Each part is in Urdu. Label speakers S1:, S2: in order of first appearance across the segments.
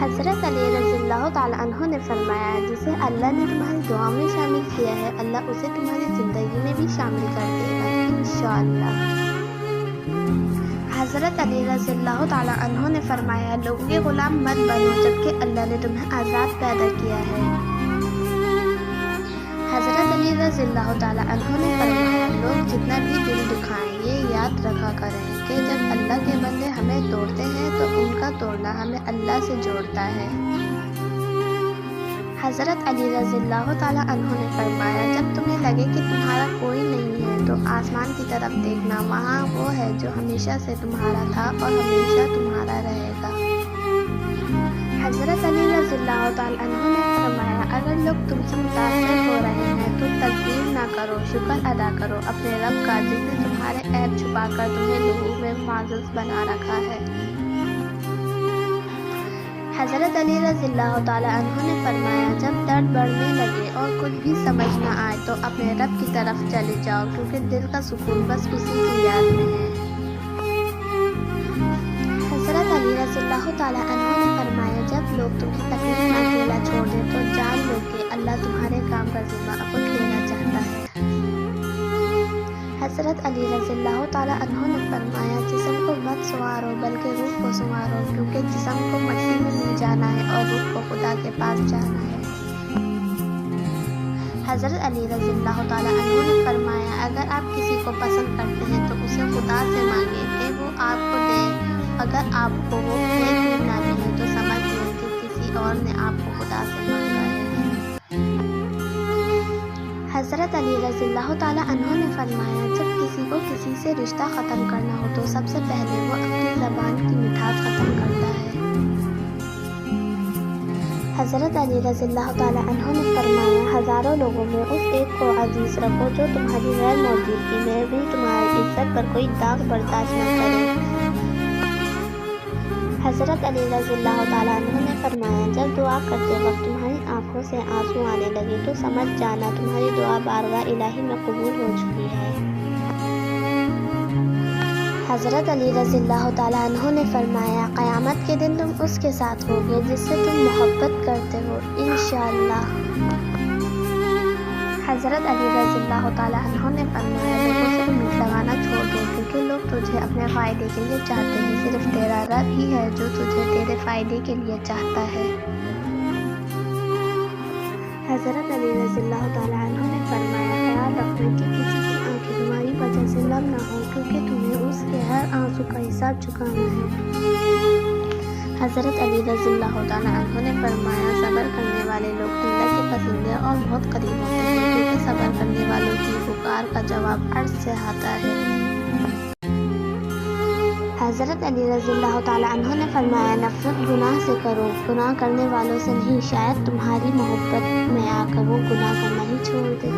S1: حضرت علی رضی اللہ تعالیٰ عنہ نے فرمایا جسے اللہ نے تمہاری دعا میں شامل کیا ہے اللہ اسے تمہاری زندگی میں بھی شامل کر دے گا انشاءاللہ۔ حضرت علی رضی اللہ تعالیٰ عنہ نے فرمایا لوگوں کے غلام مت بنو جبکہ اللہ نے تمہیں آزاد پیدا کیا ہے۔ حضرت علی رضی اللہ تعالیٰ عنہ نے فرمایا لوگ جتنا بھی دل دکھائیں یہ یاد رکھا کریں کہ جب اللہ کے بندے ہمیں توڑتے ہیں تو ان کا توڑنا ہمیں اللہ سے جوڑتا ہے۔ حضرت علی رضی اللہ تعالیٰ عنہ نے فرمایا جب تمہیں لگے کہ تمہارا کوئی نہیں ہے تو آسمان کی طرف دیکھنا وہاں وہ ہے جو ہمیشہ سے تمہارا تھا اور ہمیشہ تمہارا رہے گا۔ حضرت علی رضی اللہ تعالیٰ عنہ نے فرمایا اگر لوگ تم سے متاثر ہو رہے ہیں تو تکبیر نہ کرو شکر ادا کرو اپنے رب کا جس نے تمہارے عیب چھپا کر تمہیں لوگوں میں معزز بنا رکھا ہے۔ حضرت علی رضی اللہ تعالیٰ عنہ نے فرمایا جب درد بڑھنے لگے اور کچھ بھی سمجھ نہ آئے تو اپنے رب کی طرف چلے جاؤ کیونکہ دل کا سکون بس اسی کی یاد میں ہے۔ حضرت علی رضی اللہ تعالیٰ عنہ نے فرمایا جب لوگ تمہیں تکلیف میں اکیلا چھوڑ دیں تو جان لو کہ اللہ تمہارے کام کا ذمہ خود لینا چاہتا ہے۔ حضرت علی رضی اللہ تعالیٰ عنہ نے فرمایا جسم کو مت سنوارو بلکہ روح کو سنوارو کیونکہ جسم کو مٹی میں مل جانا ہے اور روح کو خدا کے پاس جانا ہے۔ حضرت علی رضی اللہ تعالیٰ عنہ نے فرمایا اگر آپ کسی کو پسند کرتے ہیں تو اسے خدا سے مانگے کہ وہ آپ کو دے، اگر آپ کو وہ پھر بھی نہ ملے تو سمجھ لیں کہ کسی اور نے آپ کو خدا سے مانگا ہے۔ حضرت علی رضی اللہ تعالیٰ عنہ نے فرمایا جب کسی کو کسی سے رشتہ ختم کرنا ہو تو سب سے پہلے وہ اپنی زبان کی مٹھاس ختم کرتا ہے۔ حضرت علی رضی اللہ تعالیٰ عنہ نے فرمایا ہزاروں لوگوں میں اس ایک کو عزیز رکھو جو تمہاری غیر موجودگی میں بھی تمہاری عزت پر کوئی داغ برداشت نہ کرے۔ حضرت علی رضی اللہ تعالیٰ عنہ نے فرمایا جب دعا کرتے وقت تمہاری آنکھوں سے آنسو آنے لگے تو سمجھ جانا تمہاری دعا بارگاہ الہی میں قبول ہو چکی ہے۔ حضرت علی رضی اللہ تعالیٰ عنہ نے فرمایا قیامت کے دن تم اس کے ساتھ ہوگے جس سے تم محبت کرتے ہو انشاءاللہ۔ حضرت علی رضی اللہ تعالیٰ عنہ نے فرمایا لوگوں سے امید لگانا چھوڑ دو کیونکہ لوگ تجھے اپنے فائدے کے لیے چاہتے ہیں صرف تیرا رب ہی ہے جو تجھے تیرے فائدے کے لیے چاہتا ہے۔ حضرت علی رضی اللہ تعالیٰ عنہ نے فرمایا خیال رکھنا کہ کسی کی آنکھیں تمہاری وجہ سے نم نہ ہو کیونکہ تمہیں اس کے ہر آنسو کا حساب چکانا ہے۔ حضرت علی رضی اللہ تعالیٰ عنہ نے فرمایا صبر کرنے والے لوگ اللہ کے پسندیدہ اور بہت قریب ہوتے ہیں کیونکہ صبر کرنے والوں کی پکار کا جواب عرش سے آتا ہے۔ حضرت علی رضی اللہ تعالیٰ عنہ نے فرمایا نفرت گناہ سے کرو گناہ کرنے والوں سے نہیں شاید تمہاری محبت میں آ کر وہ گناہ کرنا ہی چھوڑ دے۔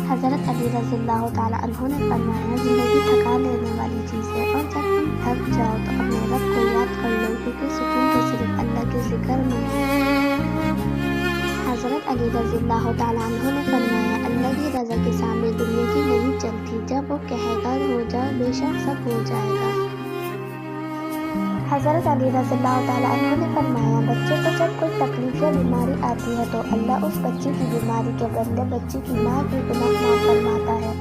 S1: حضرت علی رضی اللہ تعالیٰ عنہ نے فرمایا زندگی تھکا لینے والی چیز ہے اور جب تم تھک جاؤ تو اپنے رب کو یاد کر لو کیونکہ سکون تو صرف اللہ کے ذکر میں ہے۔ حضرت علی رضی اللہ تعالیٰ عنہ نے فرمایا اللہ کی رضا کے سامنے دنیا کی نہیں چلتی جب وہ کہے گا ہو جاؤ بے شک سب ہو جائے گا۔ حضرت علی رضی اللہ تعالیٰ عنہ نے فرمایا بچے کو جب کوئی تکلیف یا بیماری آتی ہے تو اللہ اس بچے کی بیماری کے بدلے بچے کی ماں کی گناہ معاف فرماتا ہے۔